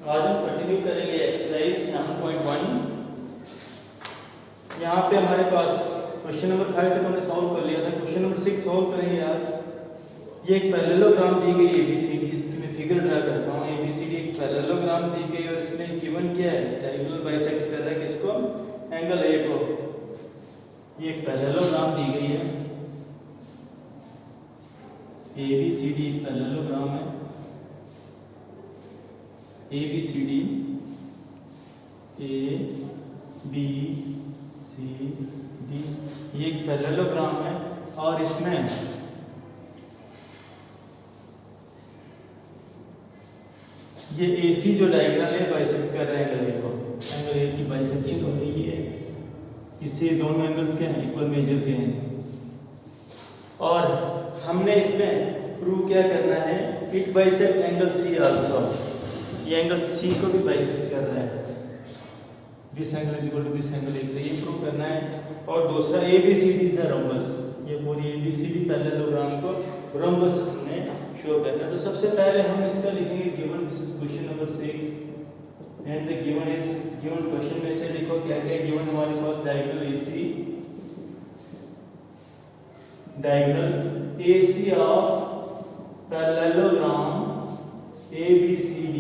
आज हम कंटिन्यू करेंगे एक्सरसाइज 7.1। यहाँ पे हमारे पास क्वेश्चन नंबर 5 तक हमने सॉल्व कर लिया था। क्वेश्चन नंबर 6 सॉल्व करेंगे आज। ये एक पैरेललोग्राम दी गई ABCD, इसकी मैं फिगर ड्रा करता हूँ। ABCD एक पैरेललोग्राम दी गई और इसमें गिवन क्या है, डायगोनल बाइसेक्ट कर रहा है किसको, एंगल A को। ये एक पैरेललोग्राम दी गई है, ABCD पैरेललोग्राम है। ABCD ABCD ये एक पैरेललोग्राम है और इसमें ये AC जो डायगोनल है बाइसेक्ट कर रहे हैं एंगल A को। एंगल A की बाइसेक्शन हो रही है, इससे दोनों एंगल्स के इक्वल मेजर के हैं। और हमने इसमें प्रूव क्या करना है, it bisect angle C also. ये एंगल C को भी बाइसेक्ट कर रहा है, this angle is equal to this angle, एक तो ये प्रूव करना है। और दूसरा ABCD इज अ रोम्बस, ये पूरी ABCD पैरेललोग्राम को रोम्बस हमने शो करना है। तो सबसे पहले हम इसका लिखेंगे given, this is question number 6 and the given is, given question में से देखो क्या क्या गिवन हमारे पास, diagonal AC, diagonal AC of parallelogram ABCD,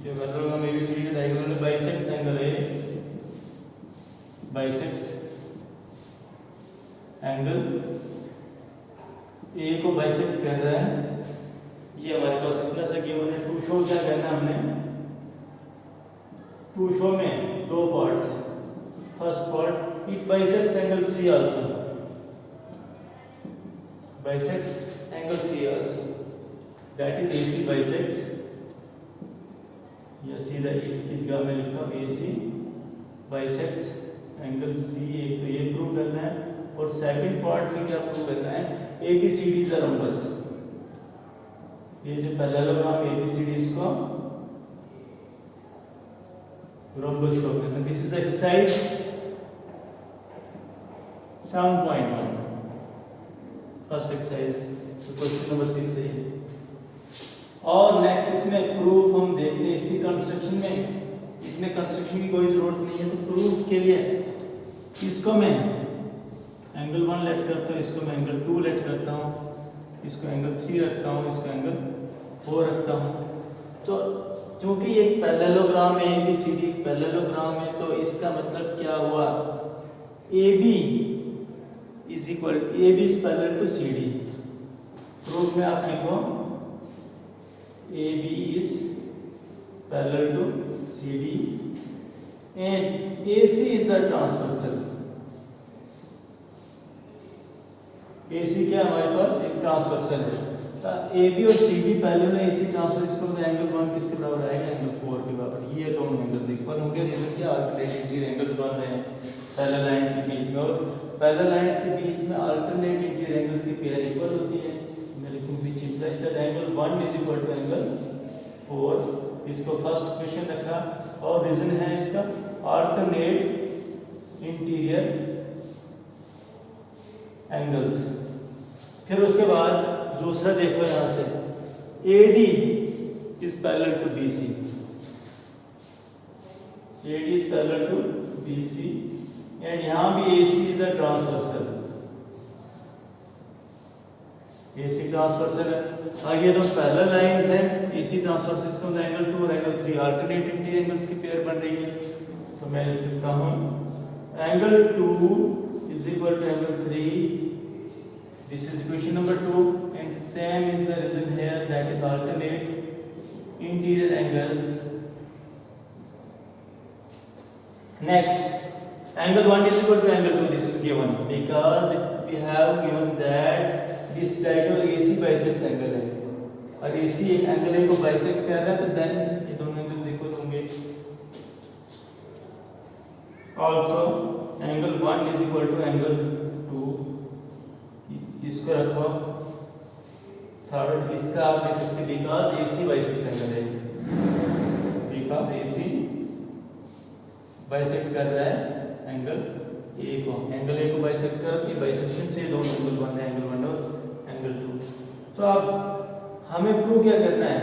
जो पैरेललोग्राम ABCD का diagonal bisects angle A, bisects angle A को बाइसेक्ट कर रहा है। ये हमारे पास इतना सा गिवन है। टू शो क्या करना है हमने, टू शो में दो पार्ट्स हैं। First part, it bisects angle C also, bisects angle C also, that is AC bisects, या सीधा इट की जगह मैं लिखता हूँ AC बाइसेक्ट्स एंगल C। एक तो ये प्रूव करना है और सेकंड पार्ट में क्या प्रूव करना है, ABCD इज अ रोम्बस। ये जो पैरेललोग्राम ABCD इसको रोम्बस शो करना। This is exercise 7.1, first exercise. तो क्वेश्चन नंबर 6 है। और नेक्स्ट इसमें प्रूफ हम देखते हैं इसकी कंस्ट्रक्शन में। इसमें कंस्ट्रक्शन की कोई जरूरत नहीं है, तो प्रूफ के लिए इसको मैं एंगल 1 लेट करता हूँ, इसको मैं एंगल 2 लेट करता हूँ, इसको एंगल 3 रखता हूँ, इसको एंगल 4 रखता हूँ। तो क्योंकि एक पैरेललोग्राम है, ABCD एक पैरेललोग्राम है, तो इसका मतलब क्या हुआ, AB is equal, AB is parallel to CD। Proof में आप लिखो AB is parallel to CD and AC is a transversal। AC क्या हमारे पास एक ट्रांसवर्सल है। AB और CD पैरेलल है, AC ट्रांसवर्सल में एंगल 1 किसके बराबर आएगा, एंगल 4 के बराबर। ये दोनों एंगल्स इक्वल होंगे। रीजन क्या, अल्टरनेट एंगल्स बन रहे हैं पैरेलल लाइंस के बीच में, और पैरेलल लाइंस के बीच में अल्टरनेट इंटीरियर एंगल्स की पेयर इक्वल होती है। Angle 1 is equal to angle 4, इसको फर्स्ट क्वेश्चन रखा। और रीजन है इसका अल्टरनेट इंटीरियर एंगल्स। फिर उसके बाद दूसरा देखो यहां से, AD is parallel to BC, AD is parallel to BC and यहां भी AC is a transversal, AC transversal है। आगे तो पैरेलल लाइंस हैं, AC ट्रांसवर्सल इसका एंगल 2 और एंगल 3 अल्टरनेट इंटीरियर एंगल्स की पेयर बन रही है। तो मैं लिख सकता हूं angle 2 is equal to angle 3, this is equation number 2 and same is the reason here, that is alternate interior angles. Next angle 1 is equal to angle 2, this is given because we have given that this diagonal AC bisects angle A, और AC angle A को bisect कर रहा है, तो then ये दोनों angles equal होंगे। also angle 1 is equal to angle 2, इसको रखो थर्ड। इसका आप लिख सकते because AC bisects angle A, because AC bisect कर रहा है एंगल A को, एंगल A को बाइसेक्ट कर, कि बाइसेक्शन से दोनों एंगल बन रहे हैं, एंगल 1 और एंगल 2। तो अब हमें प्रूव क्या करना है,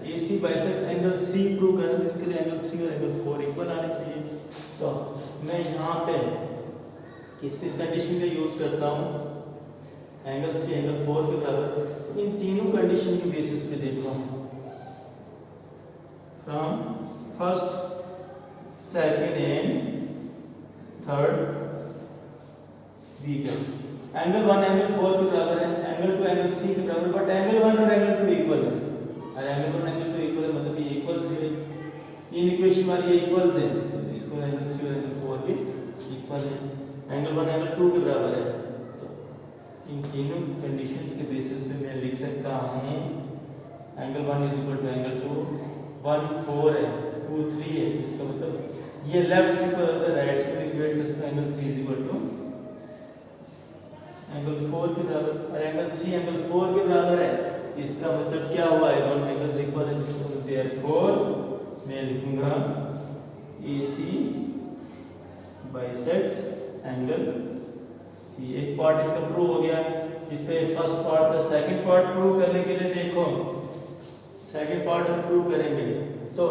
AC bisects angle C prove करना है, इसके लिए एंगल 3 और एंगल 4 इक्वल आने चाहिए। तो मैं यहाँ पे किस कंडीशन का यूज करता हूँ, एंगल 3 एंगल 4 के बराबर। तो इन तीनों कंडीशन के बेसिस पे देखो, from first second and third we can angle 1 angle 4 के बराबर है, एंगल 2 एंगल 3 के बराबर, बट एंगल 1 और एंगल 2 इक्वल है। और एंगल 1 एंगल 2 इक्वल है मतलब ये इक्वल्स है, इन इक्वेशन वाली ये इक्वल्स है, इसको एंगल 3 और एंगल 4 भी इक्वल है, एंगल 1 एंगल 2 के बराबर है। तो इन तीनों कंडीशंस के बेसिस पे मैं लिख सकता हूँ angle 1 is equal to angle 2, 1 4 है, 2 3 है, इसका मतलब ये लेफ्ट से इक्वल होता है राइट से, इक्वेट करते हैं angle 3 is equal to angle 4 के बराबर, और एंगल 3 एंगल 4 के बराबर है, इसका मतलब क्या हुआ है, दोनों एंगल्स इक्वल है, इसका मतलब देयरफॉर मैं लिखूंगा AC बाइसेक्ट्स एंगल C। एक पार्ट इसका प्रूव हो गया, इसका ये फर्स्ट पार्ट था। सेकंड पार्ट प्रूव करने के लिए देखो, सेकंड पार्ट हम प्रूव करेंगे तो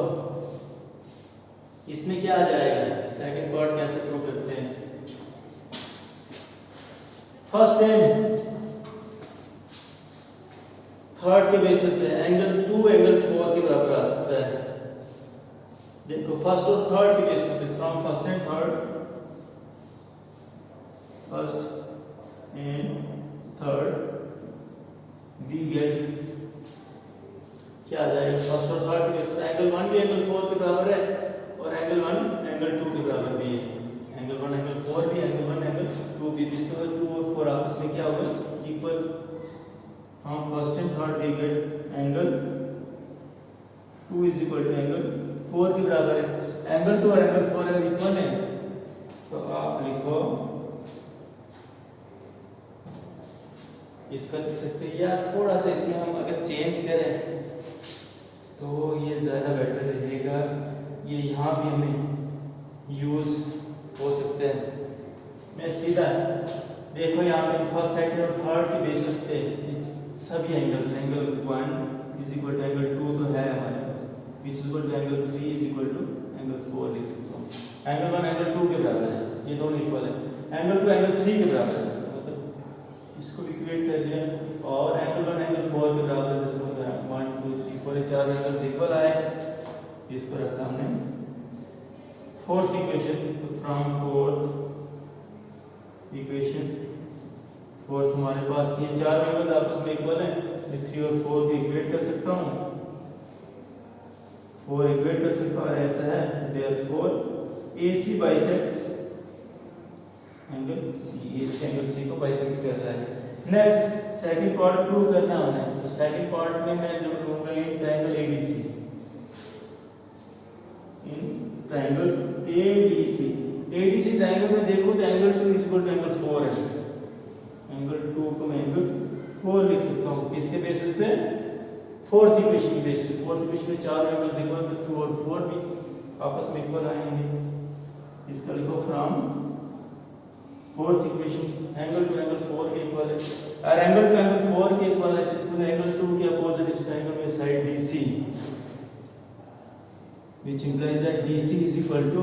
इसमें क्या आ जाएगा, सेकंड पार्ट कैसे प्रूव करते हैं। फर्स्ट एंड थर्ड के बेसिस पे एंगल 2 एंगल 4 के बराबर आ सकता है। देखो फर्स्ट और थर्ड के बेसिस पे, from first and third, first and third we get क्या आ जाएगा, फर्स्ट और थर्ड के बेसिस पे एंगल 1 भी एंगल 4 के बराबर है, और एंगल 1 एंगल 2 के बराबर भी है, एंगल 1 एंगल 4 भी, एंगल 1 एंगल 2 भी, जिसके 2 और 4 आपस में क्या होगा, इक्वल। हम first and third we get angle 2 is equal to angle 4 के बराबर है। एंगल 2 और एंगल 4 अगर इक्वल है तो आप लिखो, इसका लिख सकते हैं, या थोड़ा सा इसमें हम अगर चेंज करें तो ये ज़्यादा बेटर रहेगा, ये यहाँ भी हमें यूज़ हो सकते हैं। मैं सीधा देखो यहाँ पे फर्स्ट सेकंड और थर्ड के बेसिस पे सभी angles, angle 1 is equal to angle 2 तो है हमारे पास, which is equal to angle 3 is equal to angle 4 लिख सकता हूँ। एंगल 1 एंगल 2 के बराबर है, ये दोनों इक्वल है, एंगल 2 एंगल 3 के बराबर है, मतलब इसको इक्वेट कर दिया, और एंगल 1 एंगल 4 के बराबर है, इसको 1 2 3 4 ये चार एंगल्स इक्वल आए, इसको रखा हमने फोर्थ इक्वेशन। तो फ्रॉम फोर्थ इक्वेशन, फोर्थ हमारे पास ये चार एंगल्स आपस में इक्वल हैं, मैं 3 और 4 को इक्वेट कर सकता हूँ, 4 इक्वेट कर सकता हूँ, ऐसा है, therefore AC bisects angle C, AC angle C को बाइसेक्ट कर रहा है। नेक्स्ट सेकंड पार्ट प्रूव करना है हमें, तो सेकंड पार्ट में मैं लूंगा ये triangle ADC, in triangle ADC, ADC triangle में देखो तो angle 2 is equal to angle 4 है, एंगल 2 को मैं एंगल 4 लिख सकता हूँ, किसके बेसिस पे, फोर्थ इक्वेशन के बेसिस पे। फोर्थ इक्वेशन में चार एंगल्स इक्वल, तो 2 और 4 भी आपस में इक्वल आएंगे, इसका लिखो from fourth equation angle 2 angle 4 के इक्वल है, और एंगल 2 एंगल 4 के इक्वल है, इसमें एंगल 2 के अपोजिट इस ट्रायंगल में side DC, which implies that DC is equal to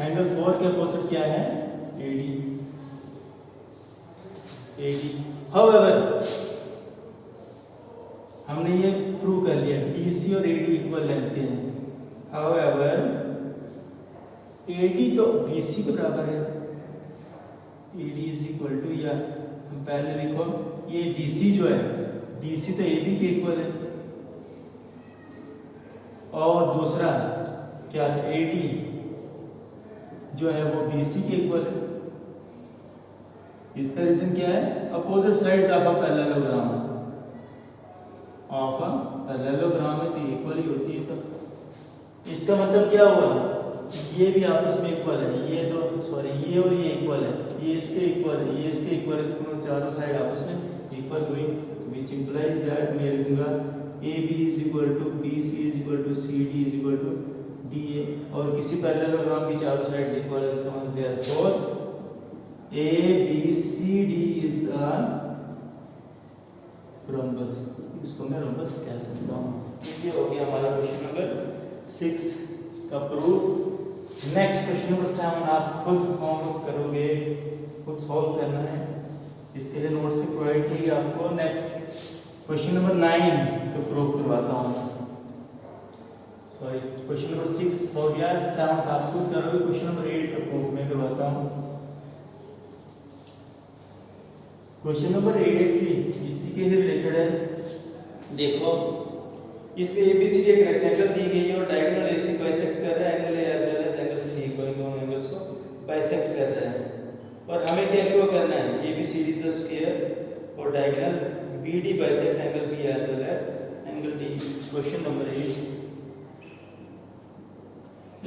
angle 4 के अपोजिट क्या है, AD। However हमने ये प्रूव कर लिया DC और AD इक्वल लेंथ के हैं, however AD तो BC के बराबर है, AD इज इक्वल टू, या हम पहले लिखो ये DC जो है, DC तो AB के इक्वल है, और दूसरा क्या था, AD जो है वो BC के इक्वल है। इसका रीजन क्या है, opposite sides of a parallelogram, of a parallelogram है तो इक्वल ही होती है, तो इसका मतलब क्या हुआ, ये भी आपस में इक्वल है, ये दो सॉरी ये और ये इक्वल है, ये इसके इक्वल है, ये इसके इक्वल है, तो चारों साइड आपस में इक्वल हुई, व्हिच इंप्लाइज दैट मैं लिखूंगा AB is equal to BC is equal to CD is equal to DA, और किसी पैरेललोग्राम की चारों साइड्स इक्वल है, इसका मतलब therefore ABCD is a rhombus, इसको मैं रोम्बस कह सकता हूँ। ये हो गया हमारा क्वेश्चन नंबर 6 का प्रूफ। नेक्स्ट क्वेश्चन नंबर 7 आप खुद होमवर्क करोगे, खुद सॉल्व करना है, इसके लिए नोट्स भी प्रोवाइड किए आपको। नेक्स्ट क्वेश्चन नंबर 9 को प्रूफ करवाता हूँ। सॉरी, क्वेश्चन नंबर 6 हो गया, 7 आप खुद करोगे। क्वेश्चन नंबर 8 का प्रूफ मैं करवाता हूँ। क्वेश्चन नंबर 8 भी इसी के ही रिलेटेड है। देखो, इसके एबीसीडी एक रेक्टेंगल दी गई है और डायगोनल एसी बाइसेक्ट कर रहा है angle A as well as angle C, कोई दोनों एंगल्स को बाइसेक्ट कर रहा है। और हमें क्या शो करना है, एबीसीडी इज अ स्क्वायर और diagonal BD bisect angle B as well as angle D. Question number 8,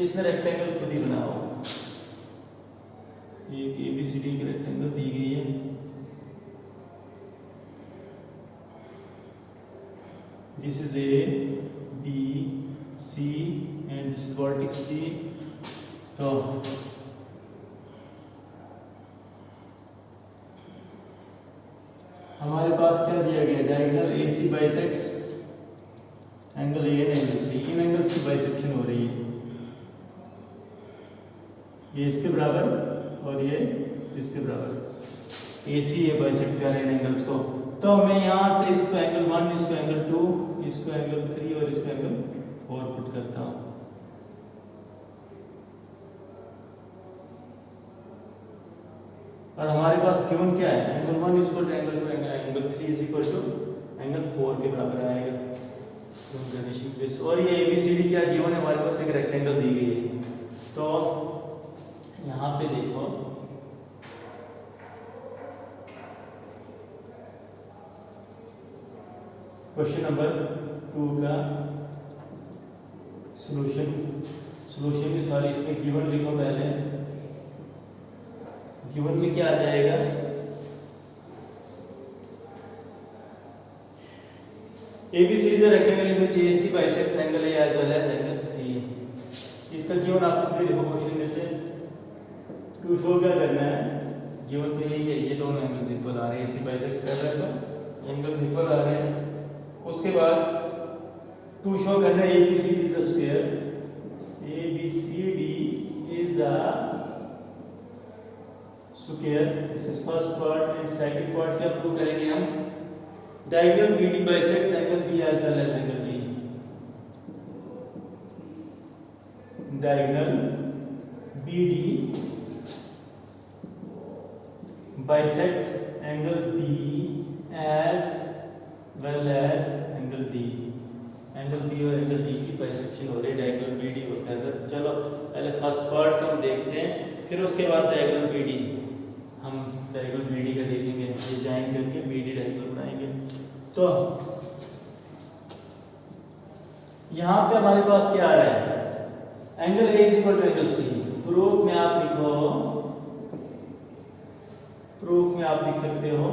इसमें रेक्टेंगल खुद ही बनाओ। एक एबीसीडी की रेक्टेंगल दी गई है, this is A, B, C and this is vertex D। तो हमारे पास क्या दिया गया, diagonal AC bisects angle A and angle C, in angles की बाइसेक्शन हो रही है, ये इसके बराबर और ये इसके बराबर। AC ये बाइसेक्ट कर रहे हैं एंगल्स को। तो मैं यहाँ से इसको एंगल 1, इसको एंगल 2, इसको एंगल 3 और इसको एंगल 4 पुट करता हूँ। और हमारे पास गिवन क्या है, angle 1 equal to angle 2, angle 3 is equal to angle 4 के बराबर आएगा। और ये एबीसीडी क्या गिवन है, हमारे पास एक रेक्टेंगल दी गई है। तो यहाँ पे देखो, क्वेश्चन नंबर 2 का सॉल्यूशन भी सॉरी इसमें गिवन लिखो पहले। गिवन में क्या आ जाएगा, ABC is a rectangle in which AC bisects angle A as well as angle C. इसका गिवन आप खुद देखो क्वेश्चन में से। टू शो क्या करना है, गिवन तो यही है, ये दोनों एंगल्स इक्वल आ रहे हैं, एसी बाइसेक्ट कर रहा है तो एंगल्स इक्वल आ रहे हैं। उसके बाद टू शो करना है ABCD is a square, ABCD is a square, this is first part. And second part क्या प्रूव करेंगे हम, diagonal BD bisects angle B as well as angle D. Diagonal BD bisects angle B as well as angle D. Angle B और angle D की bisection हो रही है, diagonal BD होकर। तो चलो पहले फर्स्ट पार्ट को हम देखते हैं, फिर उसके बाद डायगोनल बीडी हम डायगोनल बीडी का देखेंगे, ये ज्वाइन करके बीडी डायगोनल बनाएंगे। तो यहाँ पे हमारे पास क्या आ रहा है, angle A is equal to angle C. Proof में आप लिखो, प्रूफ में आप लिख सकते हो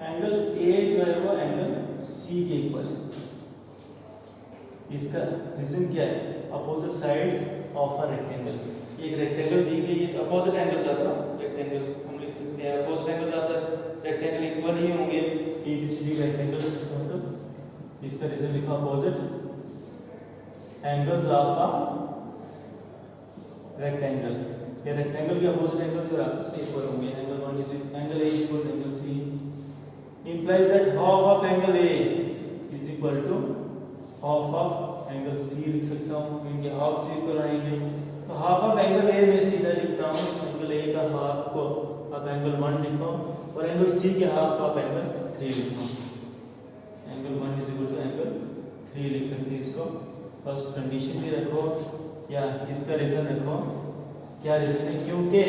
एंगल ए जो है वो एंगल सी के इक्वल है। इसका रीजन क्या है, opposite sides of a rectangle. एक रेक्टेंगल दी गई है तो अपोजिट एंगल्स आता है, रेक्टेंगल हम लिख सकते हैं अपोजिट एंगल्स आता है, रेक्टेंगल इक्वल ही होंगे, एबीसीडी रेक्टेंगल इसका मतलब इसका रीजन लिखा opposite angles of a rectangle. ये रेक्टेंगल के अपोजिट एंगल्स और आपस में इक्वल होंगे। Angle 1 is angle A equal to angle C implies that half of angle A is equal to half of angle C लिख सकता हूँ, क्योंकि हाफ से इक्वल आएंगे। तो हाफ ऑफ एंगल A में सीधा लिखता हूँ, एंगल A का हाफ को आप एंगल 1 लिखो और एंगल C के हाफ को आप एंगल 3 लिखो। Angle 1 is equal to angle 3 लिख सकते हैं इसको। फर्स्ट कंडीशन भी रखो या इसका रीजन रखो, क्या रीजन है, क्योंकि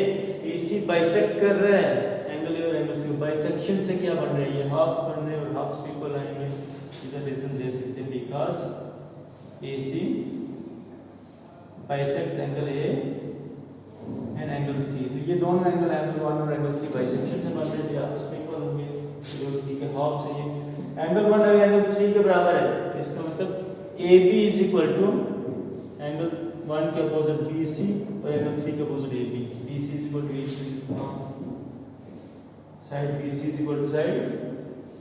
AC बाइसेक्ट कर रहा है एंगल ए और एंगल सी, बाइसेक्शन से क्या बन रही है, हाफ्स बन रहे हैं और हाफ्स इक्वल आएंगे। इसका रीजन दे सकते हैं because AC bisects angle A and angle C. तो ये दोनों एंगल 1 और एंगल 3 बाइसेक्शन से बन रहे थे, आपस में इक्वल होंगे, ए और सी के हाफ से ये एंगल 1 और एंगल 3 के बराबर है। तो इसका मतलब AB is equal to angle 1 के अपोजिट BC और एंगल 3 के opposite AB। BC is equal to AC, side BC is equal to side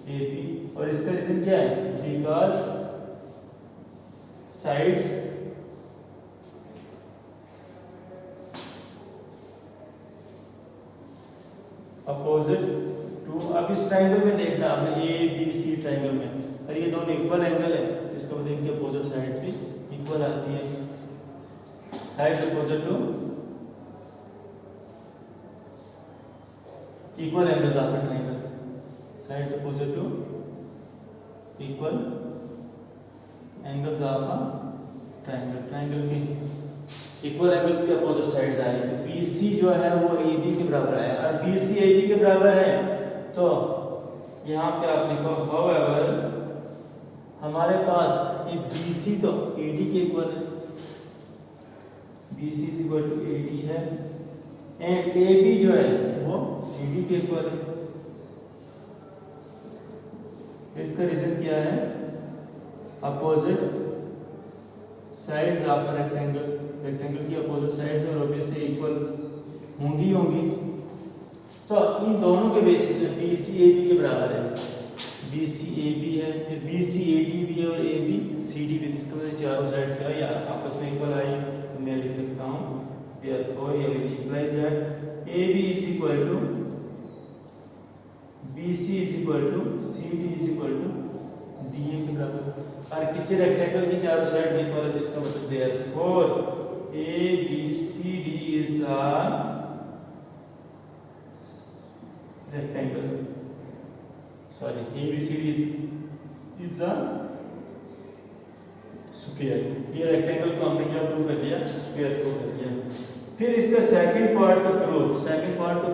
AB, और इसका रीजन क्या है? बिकॉज साइड्स अपोजिट टू, अब इस ट्राइंगल में देखना आपने ABC ट्राइंगल में, और ये दोनों इक्वल एंगल है, इसका मतलब इनके अपोजिट साइड्स भी इक्वल आती है। Sides opposite to equal angles of a triangle, sides opposite to equal angles of a triangle, triangle के इक्वल एंगल्स के अपोजिट साइड्स आएंगे। तो BC जो है वो AB के बराबर है, और BC AB के बराबर है तो यहाँ पे आप लिखो however, हमारे पास ये BC तो AD के इक्वल है, BC is equal to AD है, एंड AB जो है वो CD के इक्वल है। इसका रीजन क्या है? Opposite sides of rectangle, rectangle की अपोजिट साइड्स और ऑब्वियसली इक्वल होंगी। तो इन दोनों के बेसिस पे BC AB के बराबर है, BC AB है, फिर BC AD भी है, और AB CD भी, इसका मतलब चारों साइड्स का या आपस में इक्वल आई, तो मैं लिख सकता हूँ therefore ये which implies that AB is equal to BC is equal to CD is equal to DA के बराबर, और किसी रेक्टेंगल की चारों साइड्स इक्वल है, तो इसका मतलब therefore ABCD is a rectangle, sorry ABCD is a square. ये रेक्टेंगल को हमने क्या प्रूव कर लिया? स्क्वायर प्रूव कर लिया। फिर इसका सेकंड पार्ट का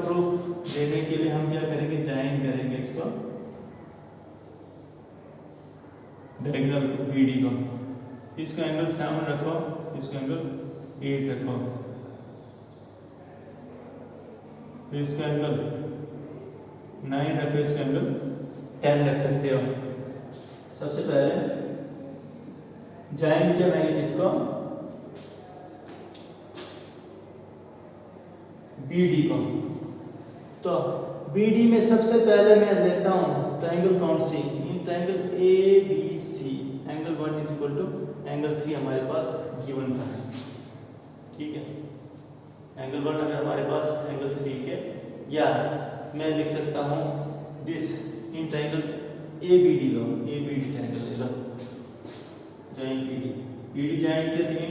प्रूफ देने के लिए हम क्या करेंगे? ज्वाइन करेंगे इसको डायगोनल को BD को, इसको एंगल 7 रखो, इसको एंगल 8 रखो, फिर इसका एंगल 9 रखो, इसका एंगल 10 रख सकते हो। सबसे पहले ज्वाइन किया मैंने किसको? BD को। तो BD में सबसे पहले मैं लेता हूं ट्राइंगल कौन सी? Triangle ABC, angle 1 is equal to angle 3 हमारे पास गिवन था, ठीक है। एंगल 1 अगर हमारे पास एंगल 3 के, या मैं लिख सकता हूं this in triangles ABD low, ABD triangle ले लो, ज्वाइन BD ज्वाइन किया तीन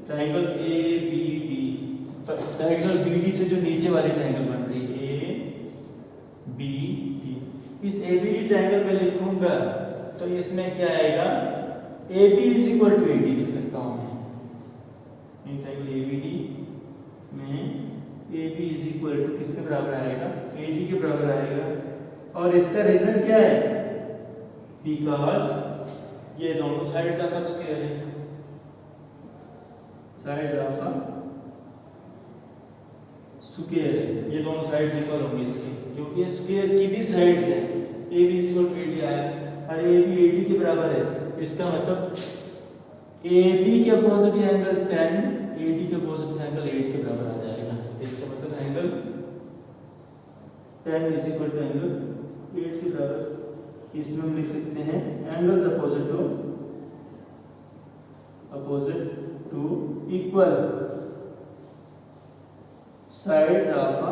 ट्राइंगल ABD, ट्राइंगल BD से जो नीचे वाली ट्राइंगल बन रही है ABD, इस ABD ट्राइंगल में लिखूंगा तो इसमें क्या आएगा? AB is equal to AD लिख सकता हूं मैं, इन ट्राइंगल ABD में AB इज इक्वल टू किसके बराबर आएगा? AD के बराबर आएगा। और इसका रीजन क्या है? बिकॉज ये दोनों साइड्स ऑफ अ स्क्वायर है, साइड्स ऑफ अ स्क्वायर है, ये दोनों साइड्स इक्वल होंगी इसकी, क्योंकि स्क्वायर की भी साइड्स है, AB is equal to AD आया, और AB AD के बराबर है, इसका मतलब AB के अपोजिट एंगल 10, AD के अपोजिट एंगल 8 के बराबर आ जाएगा, तो इसका मतलब angle 10 is equal to angle 8 के बराबर। इसमें हम लिख सकते हैं angles opposite to equal sides of a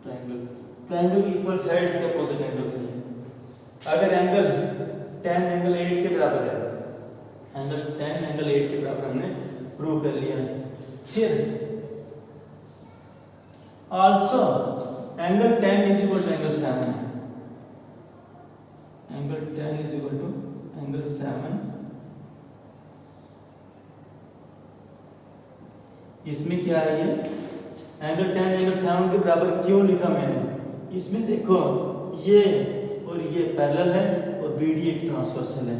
triangle, triangle की इक्वल साइड्स के अपोजिट एंगल्स हैं। अगर एंगल 10 एंगल 8 के बराबर है, एंगल 10 एंगल 8 के बराबर हमने प्रूव कर लिया। फिर also angle 10 is equal to angle 7, angle 10 is equal to angle 7। इसमें क्या है? ये एंगल 10 एंगल 7 के बराबर क्यों लिखा मैंने? इसमें देखो ये और ये पैरेलल है और BD एक ट्रांसवर्सल है।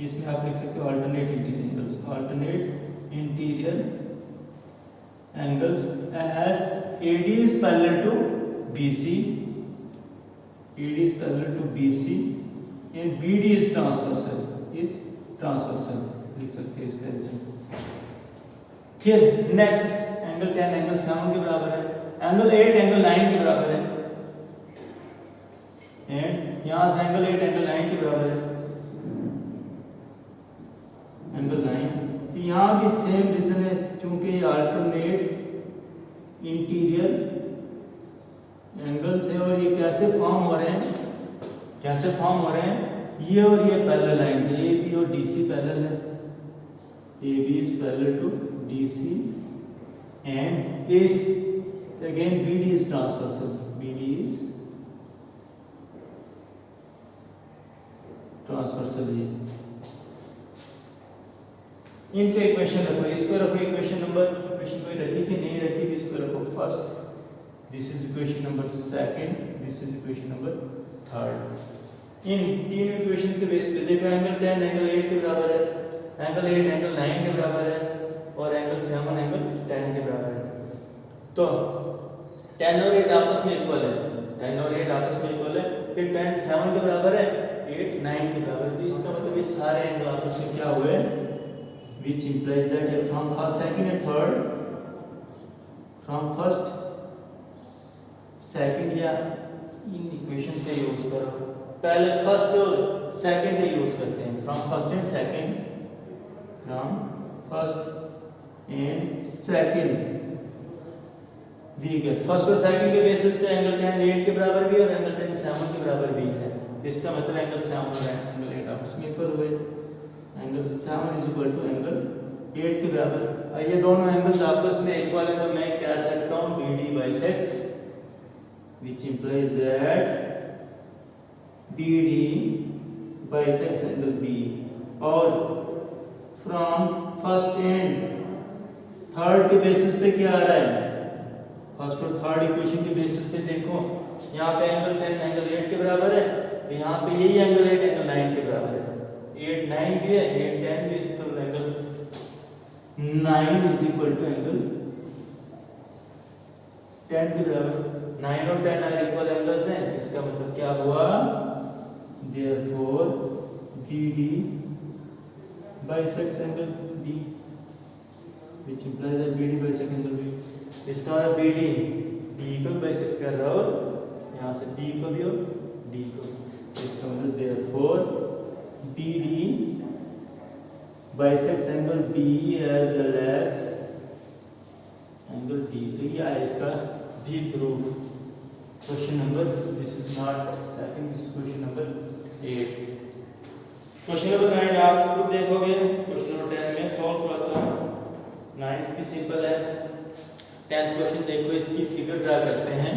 इसमें आप लिख सकते हो alternate interior angles, alternate interior angles as AD is parallel to BC, AD is parallel to BC and BD is transversal, लिख सकते हैं इसका आंसर। फिर नेक्स्ट एंगल 10 एंगल 7 के बराबर है, एंगल 8 एंगल 9 के बराबर है, एंड यहाँ से एंगल 8 एंगल 9 के बराबर है, एंगल 9। तो यहाँ भी सेम रीजन है, क्योंकि अल्टरनेट इंटीरियर एंगल्स है और ये कैसे फॉर्म हो रहे हैं, कैसे फॉर्म हो रहे हैं, ये और ये पैरेलल लाइन है, ए बी और डी सी पैरेलल है, A B is parallel to D C and is again B D is transversal, B D is transversal. ये इन पे इक्वेशन रखो, इस पे रखो इक्वेशन नंबर, इक्वेशन कोई रखी कि नहीं रखी भी, इस पे रखो first, this is equation number second, this is equation number third. इन तीन इक्वेशंस के बेस पे देखो एंगल 10 एंगल 8 के बराबर है, एंगल 8 एंगल 9 के बराबर है और एंगल 7 एंगल 10 के बराबर है। तो 10 और 8 आपस में इक्वल है, 10 और 8 आपस में इक्वल है, फिर 10 7 के बराबर है, 8 9 के बराबर है। तो इसका मतलब ये सारे एंगल आपस में क्या हुए, which implies that from first second and third, from first second या इन इक्वेशन से यूज करो, पहले फर्स्ट और सेकंड का यूज करते हैं, from first and second, from first and second we get first और सेकंड के बेसिस पे एंगल 10 8 के बराबर भी और एंगल 10 7 के बराबर भी है। तो इसका मतलब एंगल 7 और एंगल 8 आपस में इक्वल हुए, angle 7 is equal to angle 8 के बराबर। और ये दोनों एंगल्स आपस में इक्वल है, तो मैं कह सकता हूं BD bisects, which implies that BD bisects angle B। और फ्रॉम फर्स्ट एंड थर्ड के बेसिस पे क्या आ रहा है, फर्स्ट और थर्ड इक्वेशन के बेसिस पे देखो, यहाँ पे एंगल 10 एंगल 8 के बराबर है, तो यहाँ पे यही एंगल 8 एंगल 9 के बराबर है, 8 9 भी है, 8 10 भी है, इसका angle 9 is equal to angle 10 के बराबर। 9 और 10 अगर इक्वल एंगल्स हैं, तो इसका मतलब क्या हुआ, therefore BD bisects angle B, which implies that BD bisects angle B। इसका मतलब BD B को बाइसेक्ट कर रहा है और यहाँ से B को भी और D को, इसका मतलब therefore BD bisects angle B as well as angle D। तो ये है इसका भी proof. Question number, this is not second, this question number 8। Question number 9 आप खुद देखोगे, क्वेश्चन नंबर 10 में सॉल्व करता हूं। 9th भी सिंपल है, 10th क्वेश्चन देखो, इसकी फिगर ड्रा करते हैं।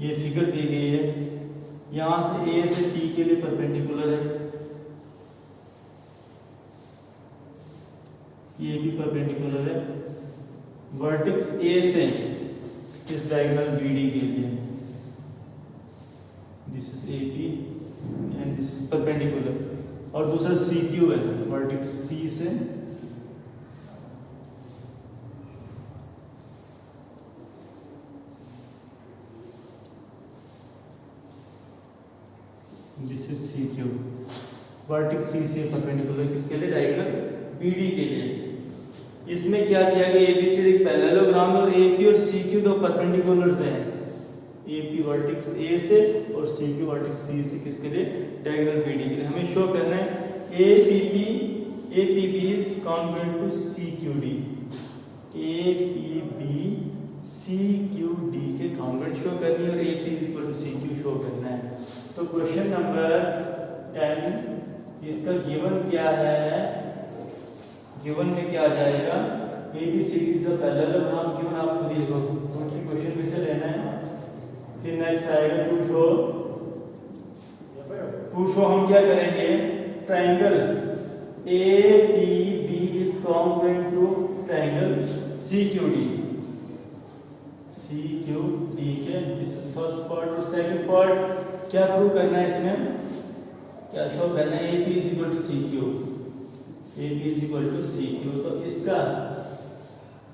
ये फिगर दी गई है, यहाँ से ए से टी के लिए परपेंडिकुलर है, ये भी परपेंडिकुलर है, वर्टेक्स ए से इस डायगोनल बीडी के लिए, this is AP and this is perpendicular, और दूसरा सी क्यू है, वर्टेक्स सी से this is C Q, vertex C से परपेंडिकुलर किसके लिए, डायगोनल बीडी के लिए। इसमें क्या दिया गया, एबीसीडी पैरेललोग्राम और एपी और सीक्यू दो परपेंडिकुलर्स हैं, एपी वर्टेक्स ए से और सीक्यू वर्टेक्स सी से, किसके लिए, डायगोनल बीडी के लिए। हमें शो करना है APB is congruent to CQD, APB CQD के कॉन्ग्रुएंट शो करनी है और AP is equal to CQ show करना है। तो क्वेश्चन नंबर 10 इसका गिवन क्या है, गिवन में क्या आ जाएगा, ABCD इज अ पैरेललोग्राम क्यों ना आप खुद ही लिखो, टोटली क्वेश्चन में से लेना है। फिर नेक्स्ट आएगा टू शो हम क्या करेंगे, triangle APB is congruent to triangle CQD के। This is first part. और सेकंड पार्ट क्या प्रूव करना है, इसमें क्या शो करना है, AP is equal to CQ। तो इसका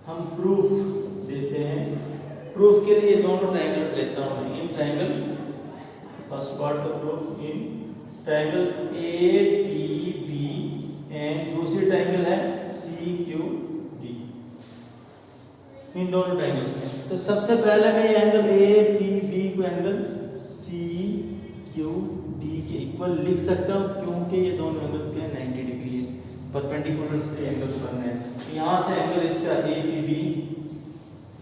हम प्रूफ देते हैं। प्रूफ के लिए दोनों ट्रायंगल्स लेता हूं मैं। इन ट्रायंगल फर्स्ट पार्ट का proof in triangle APB and दूसरी ट्रायंगल है CQD, इन दोनों ट्रायंगल्स में। तो सबसे पहले मैं ये एंगल APB को एंगल CQD के इक्वल लिख सकता हूं, क्योंकि ये दोनों एंगल्स के 90 डिग्री है, परपेंडिकुलर इसके एंगल्स बनने हैं। तो यहाँ से एंगल इसका APB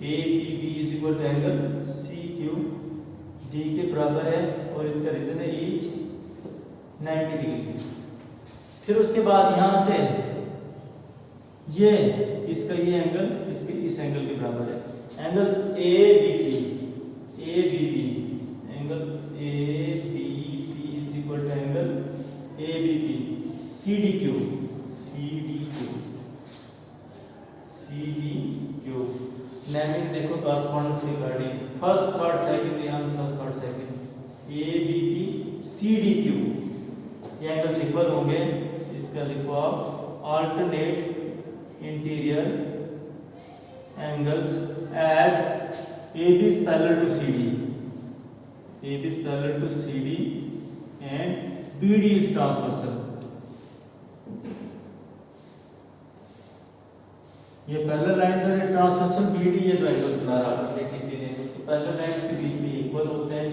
is equal to angle CQD के बराबर है, और इसका रीजन है ईच 90 डिग्री। फिर उसके बाद यहाँ से ये इसका ये एंगल इसके इस एंगल के बराबर है, angle ABB angle ABB is equal to angle ABB CDQ naming देखो कॉरस्पॉन्डेंस के अकॉर्डिंग, फर्स्ट थर्ड सेकंड, यहाँ first third second ABB CDQ ये एंगल्स इक्वल होंगे। इसका लिखो आप alternate interior angles as AB is parallel to CD and BD is transversal। ये parallel lines है, ट्रांसवर्सल BD ये दो एंगल्स बना रहा है, तो पैरेलल लाइंस के बीच में इक्वल होते हैं।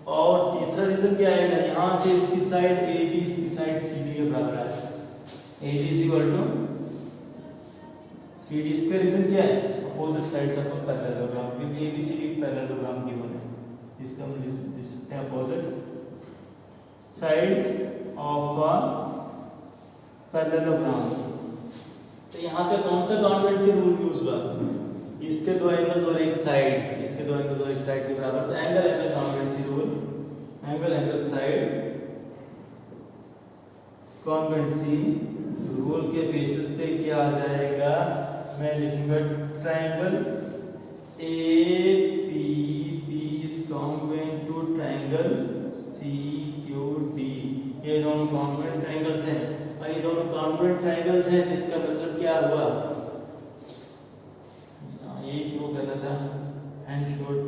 और तीसरा रीजन क्या आएगा, यहाँ से इसकी साइड AB इसकी साइड CD के बराबर है। AB is equal to CD, इसका रीजन क्या है, opposite sides of a parallelogram, क्योंकि ABCD पैरेललोग्राम की बने, इसका हम लिख सकते हैं opposite sides of a parallelogram. तो यहाँ पे कौन सा कॉन्वेंसी रूल यूज हुआ, इसके दो एंगल्स और एक साइड, इसके दो एंगल्स और एक साइड के बराबर, तो angle congruency rule, angle side congruency rule के बेसिस पे क्या आ जाएगा, मैं लिखूंगा triangle APB is congruent to triangle CQD। ये दोनों कॉन्वेंट ट्रायंगल्स हैं, और ये दोनों कॉन्वेंट ट्रायंगल्स हैं, इसका मतलब क्या हुआ, ये प्रूव करना था and short.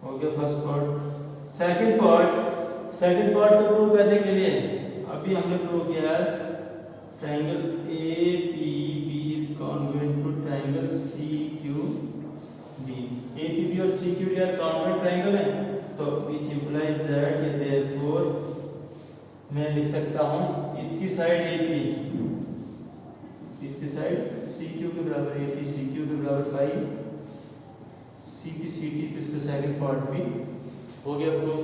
Okay, first part. Second part को प्रूव करने के लिए अभी हमने प्रूव किया triangle APB is congruent to triangle CQD। APB और CQD आर कॉन्वेंट ट्रायंगल है, तो which implies that therefore मैं लिख सकता हूँ इसकी साइड AP, इसकी साइड CQ के बराबर, AP CQ के बराबर बाई CPCT, तो इसका सेकंड पार्ट भी हो गया प्रूव।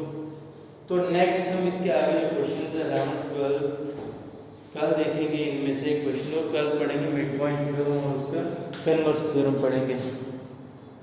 तो नेक्स्ट हम इसके आगे क्वेश्चन है अराउंड 12 कल देखेंगे, इनमें से एक क्वेश्चन और कल पढ़ेंगे मिड पॉइंट थ्योरम और उसका कन्वर्स थ्योरम पढ़ेंगे।